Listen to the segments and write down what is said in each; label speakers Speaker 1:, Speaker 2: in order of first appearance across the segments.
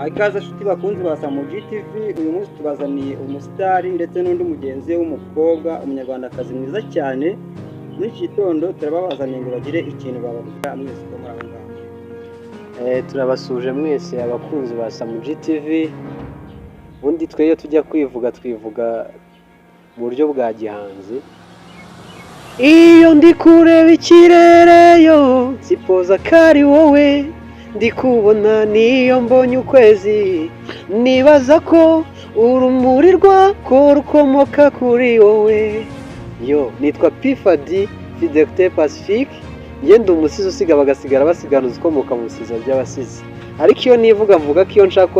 Speaker 1: Ikaze nshuti bakunzi ba Samuji TV, uyu munsi tubazaniye umusitari ndetse n'undi mugenzi w'umukobwa umunyarwandakazi mwiza cyane. Muri iki gitondo turababazaniye ngo bagire ikintu bababwira mwese ko muri aho ngaho.
Speaker 2: Turabasuje mwese abakunzi ba Samuji TV. Ubundi tweye tujya twivuga mu buryo bwa gihanzi. Iyo ndi kureba ikirere yo sipoza kari wowe, ndi kubona niyo mbonye ukwezi, nibaza ko urumuri rwako rukomoka kuri wowe. Yo nitwa Pifadi Fidelite Pacifique, ngenda umusizi usiga bagasigara basiganuza ukomoka mu bisiza by'abasizi. Ariko iyo nivuga mvuga ko iyo nshaka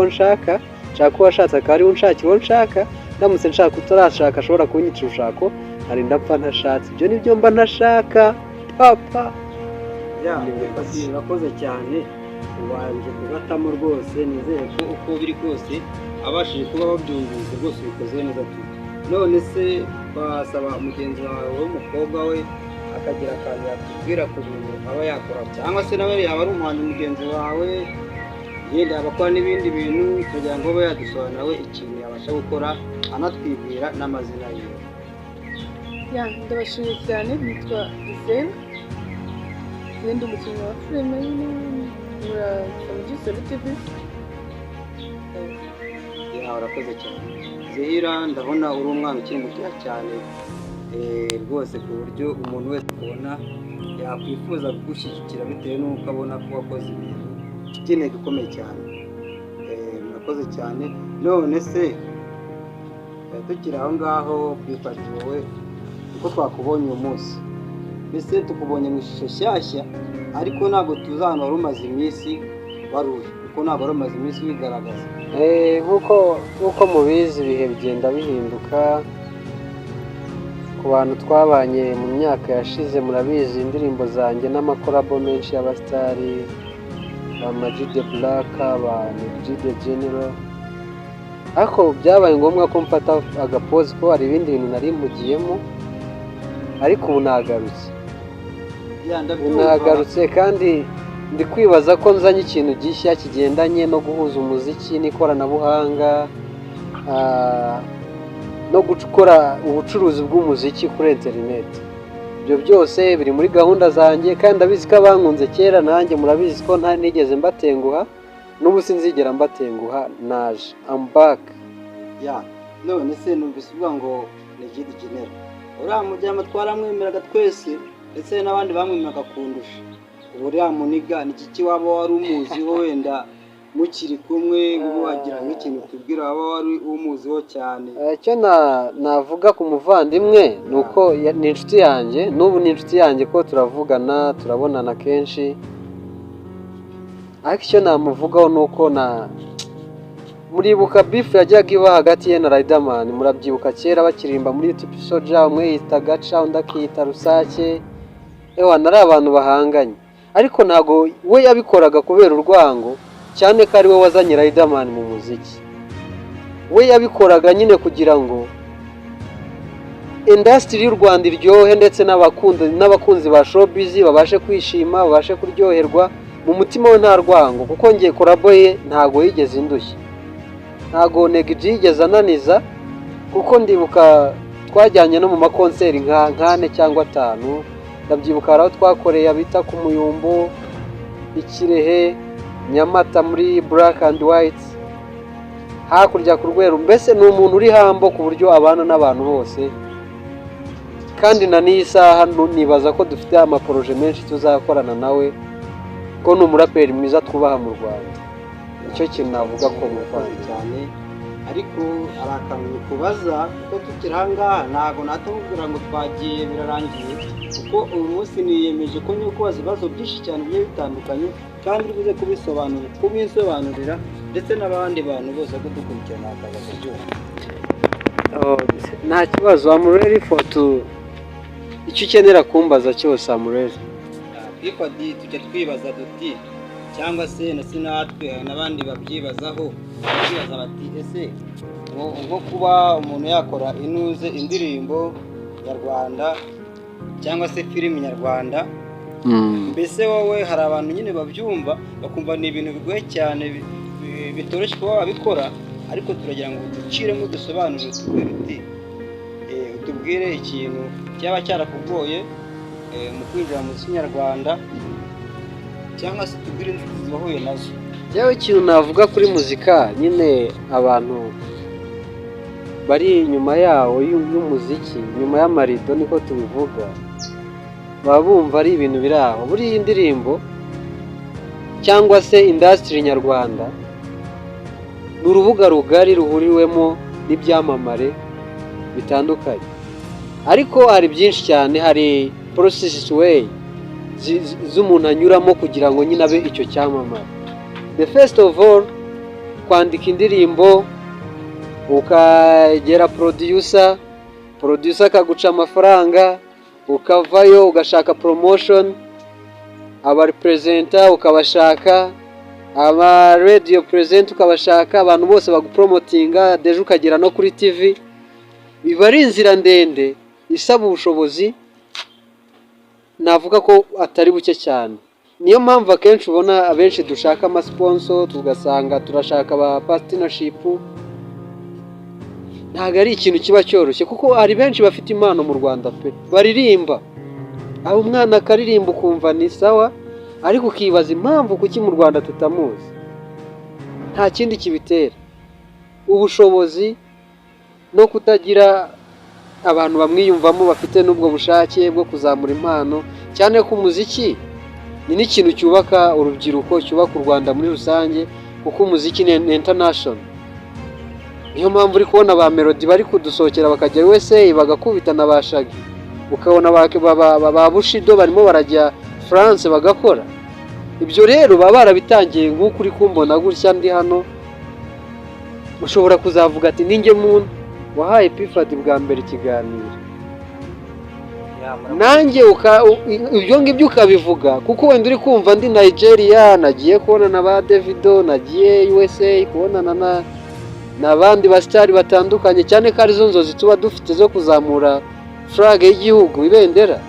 Speaker 2: uwashatse akaba ariwe unshakira uwo nshaka, ndamutse nshaka utarashaka ashobora kunyicira ushako hari ndapfa ntashatse. Ibyo nibyo mba ntashaka papa.
Speaker 1: Urakoze cyane, ubanje kubatamo rwose. Nizere ko uko biri kose abashije kuba babyumvise rwose bikoze neza tu. None se basaba mugenzi wawe w'umukobwa we akagira akantu yakubwira ku bintu aba yakora, cyangwa se nawe yaba ari umuhanzi mugenzi wawe yenda abakora n'ibindi bintu kugira ngo abe yadusobanurira nawe ikintu yabasha gukora anatwibwira n'amazina ye.
Speaker 3: Ndabashimiye cyane, nitwa Zen, ndi umukinnyi wa filime muri Samuji TV.
Speaker 1: Urakoze cyane Zehira, ndabona uri umwana ukiri muto cyane rwose ku buryo umuntu wese ubona yakwifuza kugushyigikira bitewe n'uko abona ko wakoze ibintu by'intego ikomeye cyane. Murakoze cyane. None se tukiri aho ngaho kwifata wowe uko twakubonye uyu munsi, mbese tukubonye mu ishusho nshyashya, ariko ntabwo tuzi ahantu wari umaze iminsi waruje, kuko ntabwo wari umaze iminsi wigaragaza.
Speaker 2: Nk'uko mubizi ibihe bigenda bihinduka. Ku bantu twabanye mu myaka yashize murabizi indirimbo zanjye n'amakorabo menshi y'abasitari, Ama-G The Black, Ama-G The General. Ariko byabaye ngombwa ko mfata agapozi ko hari ibindi bintu nari mpugiyemo, ariko ubu nagarutse kandi ndi kwibaza ko nzanye ikintu gishya kigendanye no guhuza umuziki n'ikoranabuhanga, no gukora ubucuruzi bw'umuziki kuri interineti. Ibyo byose biri muri gahunda zanjye, kandi ndabizi ko abankunze kera nanjye murabizi ko nigeze mbatenguha, n'ubu sinzigera mbatenguha. naje I'm back.
Speaker 1: None se numvise uvuga ngo ni G The General, uriya mujyama twaramwemeraga twese ndetse n'abandi bamwemeraga kundusha. Ubu uriya muniga ni iki waba wari umuziho, wenda mukiri kumwe wagira nk'ikintu tubwira waba wari umuziho cyane?
Speaker 2: Icyo navuga ku muvandimwe ni uko ni inshuti yanjye, n'ubu ni inshuti yanjye ko turavugana turabonana kenshi. Ariko icyo namuvugaho ni uko muribuka bifu yajyaga iba hagati ye na Riderman, murabyibuka kera bakiririmba muri YouTube Soja, umwe yita Gaca undi akiyita Rusake. Nari abantu bahanganye, ariko ntago we yabikoraga kubera urwango, cyane ko ari we wazanye Riderman mu muziki. We yabikoraga nyine kugira ngo industry y'u Rwanda iryohe, ndetse n'abakunzi ba showbiz babashe kwishima, babashe kuryoherwa. Mu mutima we nta rwango, kuko ngiye korabo ye ntago yigeze indushya, ntago Neg-G yigeze ananiza, kuko ndibuka twajyanye no mu makonseri nk'ane cyangwa 5. Ndabyibuka aho twakoreye abita ku Muyumbu, Ikirehe, Nyamata muri Black and White, hakurya ku Rweru. Mbese ni umuntu uri hambo ku buryo abana n'abantu bose, kandi na n'iyi saha nibaza ko dufite amaporoje menshi tuzakorana nawe, ko ni umuraperi mwiza twubaha mu Rwanda. Icyo kintu navuga ko mufashe
Speaker 1: cyane. Ariko arakantu kubaza kuko tukiri aha ngaha ntabwo natubwira ngo twagiye birarangiye, kuko uyu munsi niyemeje ko nyuko kubaza ibibazo byinshi cyane bigiye bitandukanye, kandi bize kubisobanurira ndetse n'abandi bantu bose ko dukurikirana akabazo byose.
Speaker 2: Nta kibazo, I'm ready for icyo ukenera kumbaza cyose. I'm ready.
Speaker 1: Pifadi, tujya twibaza duti, cyangwa se natwe n'abandi babyibazaho, bibaza bati ese nko kuba umuntu yakora indirimbo nyarwanda cyangwa se filime nyarwanda, mbese wowe hari abantu nyine babyumva bakumva ni ibintu bigoye cyane bitoroshye kuba wabikora, ariko turagira ngo duciremo dusobanure tubwire uti utubwire ikintu cyaba cyarakugoye mu kwinjira mu muziki nyarwanda, cyangwa se tubwire inzitizi wahuye nazo.
Speaker 2: Yewe ikintu navuga kuri muzika, nyine abantu bari inyuma yawo y'umuziki, nyuma y'amarido niko tubivuga, baba bumva ari ibintu biri aho. Buriya indirimbo cyangwa se industry nyarwanda ni urubuga rugari ruhuriwemo n'ibyamamare bitandukanye, ariko hari byinshi cyane, hari process way z'umuntu anyuramo kugira ngo nyine abe icyo cyamamare. The first of all, kwandika indirimbo, ukagera producer akaguca amafaranga, ukavayo ugashaka promotion, aba representer ukabashaka, aba radio present ukabashaka, abantu bose bagupromotinga, deje ukagera no kuri TV. Biba ari inzira ndende isaba ubushobozi, navuga ko atari buke cyane. Niyo mpamvu akenshi ubona abenshi dushaka ama sponsor, tugasanga turashaka aba partnership. Ntabwo ari ikintu kiba cyoroshye, kuko hari benshi bafite impano mu Rwanda pe, baririmba, aho umwana akaririmba ukumva ni sawa, ariko ukibaza impamvu kuki mu Rwanda tutamuzi. Nta kindi kibitera, ubushobozi no kutagira abantu bamwiyumvamo bafite n'ubwo bushake bwo kuzamura impano, cyane ko umuziki ni n'ikintu cyubaka urubyiruko, cyubaka u Rwanda muri rusange, kuko umuziki ni international. Niyo mpamvu uri kubona ba Melody bari kudusohokera bakajya USA bagakubitana ba Shaggy, ukabona ba Bushido barimo barajya France bagakora. Ibyo rero baba barabitangiye nk'uko uri kumbona gutya ndi hano. Ushobora kuzavuga ati ninjye muntu wahaye P-Fad bwa mbere ikiganiro, nanjye ibyo ngibyo ukabivuga, kuko wenda uri kumva ndi Nigeria, nagiye kubona na ba Davido, nagiye USA kubonana n'abandi basitari batandukanye, cyane ko arizo nzozi tuba dufite zo kuzamura flag y'igihugu, ibendera.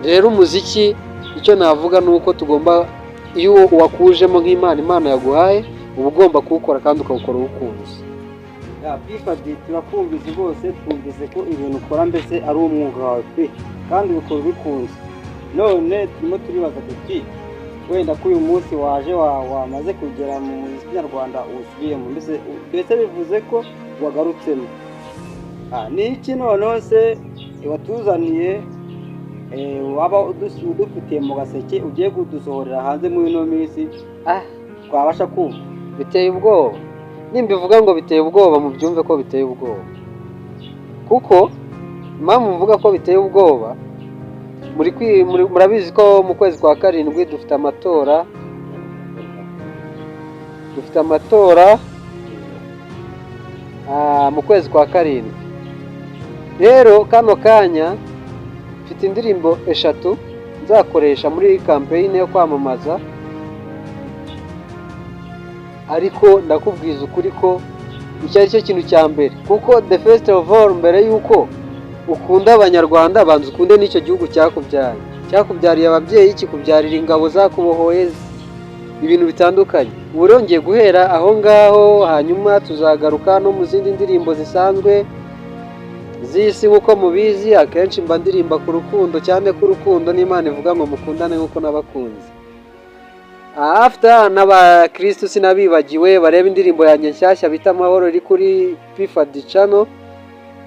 Speaker 2: Rero umuziki icyo navuga ni uko tugomba, iyo wakujemo nk'Imana, Imana yaguhaye, uba ugomba kuwukora kandi ukawukora uwukunze.
Speaker 1: P-Fad turakumvise rwose, twumvise ko ibintu ukora mbese ari umwuga wawe pe, kandi ubikora ubikunze. None turimo turibaza tuti, wenda ko uyu munsi waje wamaze kugera mu muziki nyarwanda usubiyemo, mbese bivuze ko wagarutsemo. Ni iki noneho se watuzaniye waba udufitiye mu gaseke ugiye kudusohorera hanze muri ino minsi twabasha kumva?
Speaker 2: Biteye ubwoba. Nimbivuga ngo biteye ubwoba, mubyumve ko biteye ubwoba, kuko impamvu mvuga ko biteye ubwoba, murabizi ko mu kwezi kwa karindwi dufite amatora mu kwezi kwa karindwi. Rero kano kanya mfite indirimbo 3 nzakoresha muri campaign yo kwamamaza, ariko ndakubwiza ukuri ko icyo ari cyo kintu cya mbere, kuko the first of all, mbere yuko ukunda abanyarwanda, banza ukunde n'icyo gihugu cyakubyariye ababyeyi, kikubyarira ingabo zakubohoye, ibintu bitandukanye. Ubu rongeye guhera aho ngaho, hanyuma tuzagaruka no mu zindi ndirimbo zisanzwe z'isi. Nk'uko mubizi, akenshi mba ndirimba ku rukundo, cyane ko urukundo n'Imana ivuga ngo mukundane nk'uko nabakunze. After n'abakristo sinabibagiwe, bareba indirimbo yanjye nshyashya bita Amahoro iri kuri P-Fad channel,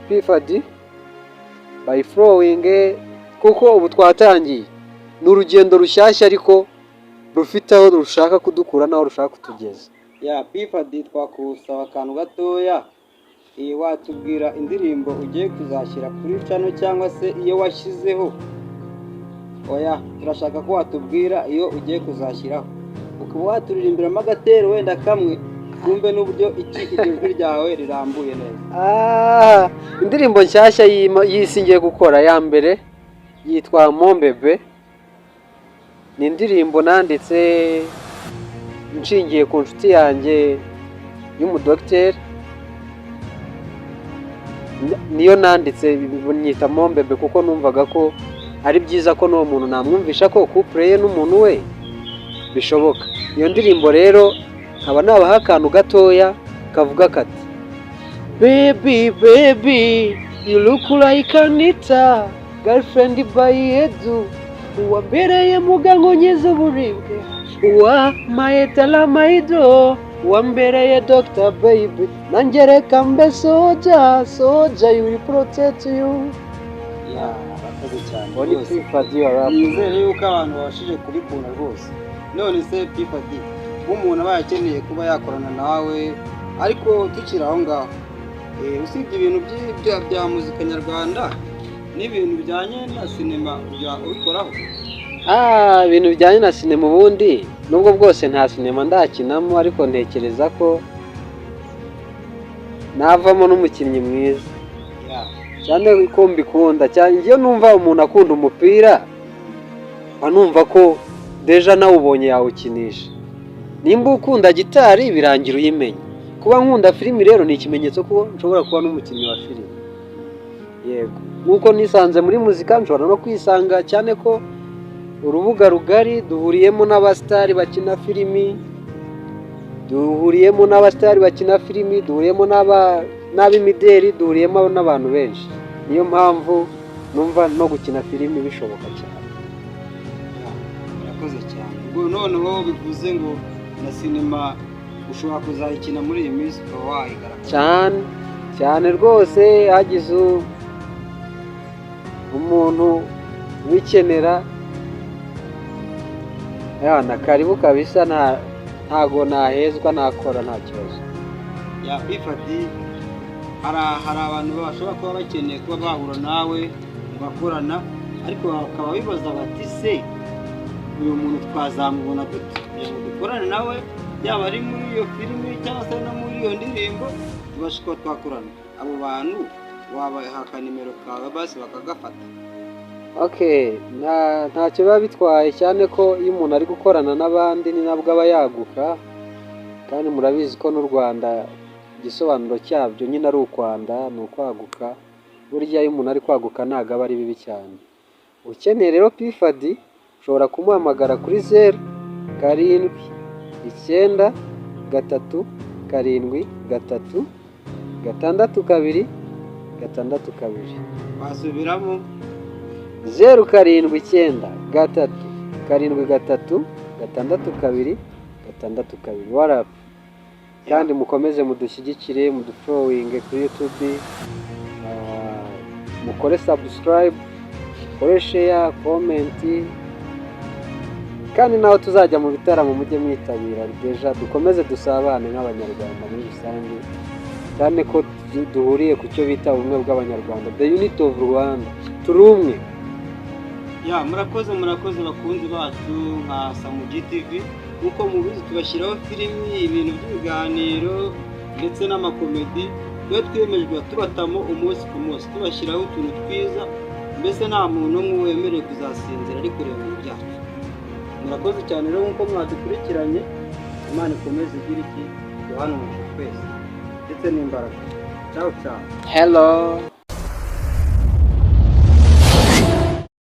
Speaker 2: P-Fad by Flowing, kuko ubu twatangiye n'urugendo rushyashya, ariko rufite aho rushaka kudukura n'aho rushaka kutugeza.
Speaker 1: P-Fad twakusaba akantu gatoya, watubwira indirimbo ugiye kuzashyira kuri channel, cyangwa se iyo washyizeho? Turashaka ko watubwira iyo ugiye kuzashyiraho, ukaba waturirimbiramo agatero wenda kamwe, twumve n'uburyo ijwi ryawe rirambuye neza.
Speaker 2: Indirimbo nshyashya y'isi ngiye gukora, ya mbere yitwa Mon Bébé. Ni indirimbo nanditse nshingiye ku nshuti yanjye y'umudokiteri, niyo nanditse nyita Mon Bébé, kuko numvaga ko ari byiza ko n'uwo muntu namwumvisha ko couple ye n'umuntu we bishoboka. Iyo ndirimbo rero nkaba nabaha akantu gatoya kavuga kati baby baby you look like Anita girlfriend by Edu uwambereye mugango nyiza uburibwe uwa maetala maido uwambereye Dr. Baby nanjye reka mbe soja you will protect you.
Speaker 1: Murakoze cyane
Speaker 2: Boni
Speaker 1: rwose.
Speaker 2: P-Fadi wa
Speaker 1: nizere yuko abantu babashije kubikunda rwose. None se P-Fadi umuntu aba yakeneye kuba yakorana nawe ariko tukiri aho ngaho usibye ibintu bya muzika nyarwanda n'ibintu bijyanye na sinema ubikoraho?
Speaker 2: ibintu bijyanye na sinema ubundi nubwo bwose nta sinema ndakinamo ariko ntekereza ko navamo n'umukinnyi mwiza cyane ko mbikunda cyane. Iyo numva umuntu akunda umupira numva ko deja nawe ubonye yawukinisha. Nimba ukunda gitari birangira uyimenye. Kuba nkunda filimi rero ni ikimenyetso ko nshobora kuba n'umukinnyi wa filimi. Yego nkuko nisanze muri muzika nshobora no kwisanga cyane ko urubuga rugari duhuriyemo n'abastari bakina filimi, duhuriyemo n'abimideri, duhuriyemo n'abantu benshi. Niyo mpamvu numva no gukina filimi bishoboka cyane.
Speaker 1: Murakoze cyane. Ubwo noneho bivuze ngo na sinema ushobora kuzayikina muri iyi minsi ukaba wayigaragaza
Speaker 2: cyane rwose. Hagize umuntu wikenera na karibu kabisa, ntago nahezwa nakora nta kibazo.
Speaker 1: P-Fadi hari abantu bashobora kuba bakeneye kuba bahura nawe mugakorana ariko bakaba bibaza bati se uyu muntu twazamubona gute kugira ngo dukorane nawe, yaba ari muri iyo filimi cyangwa se no muri iyo ndirimbo tubashe kuba twakorana. Abo bantu wabaha nimero kawe basi bakagafata?
Speaker 2: Ntacyo biba bitwaye cyane ko iyo umuntu ari gukorana n'abandi ni nabwo aba yaguka, kandi murabizi ko n'u Rwanda igisobanuro cyabyo nyine ari ukwanda, ni ukwaguka. Burya iyo umuntu ari kwaguka ntabwo aba ari bibi cyane. Ukeneye rero P-Fadi ushobora kumuhamagara kuri 0779373622.
Speaker 1: Wasubiramo?
Speaker 2: 0779373622. WhatsApp. Kandi mukomeze mudushyigikire, mudufollowinge kuri YouTube, mukore subscribe, mukore share, comment, kandi naho tuzajya mu bitaramo mujye mwitabira deja dukomeze dusabane nk'abanyarwanda muri rusange, cyane ko duhuriye ku cyo bita ubumwe bw'abanyarwanda, the unity of Rwanda, turi umwe.
Speaker 1: Murakoze bakunzi bacu nka Samu GTV. Uko mubizi tubashyiraho filimi, ibintu by'ibiganiro ndetse n'amakomedi. Iyo twemejwe tubatamo umunsi ku munsi tubashyiraho utuntu twiza, mbese nta muntu umwe wemerewe kuzasinzira ari kureba ibintu byacu. Murakoze cyane rero nkuko mwadukurikiranye. Imana ikomeze igira iki duhana umugisha twese ndetse n'imbaraga. Ciao.
Speaker 2: Hello.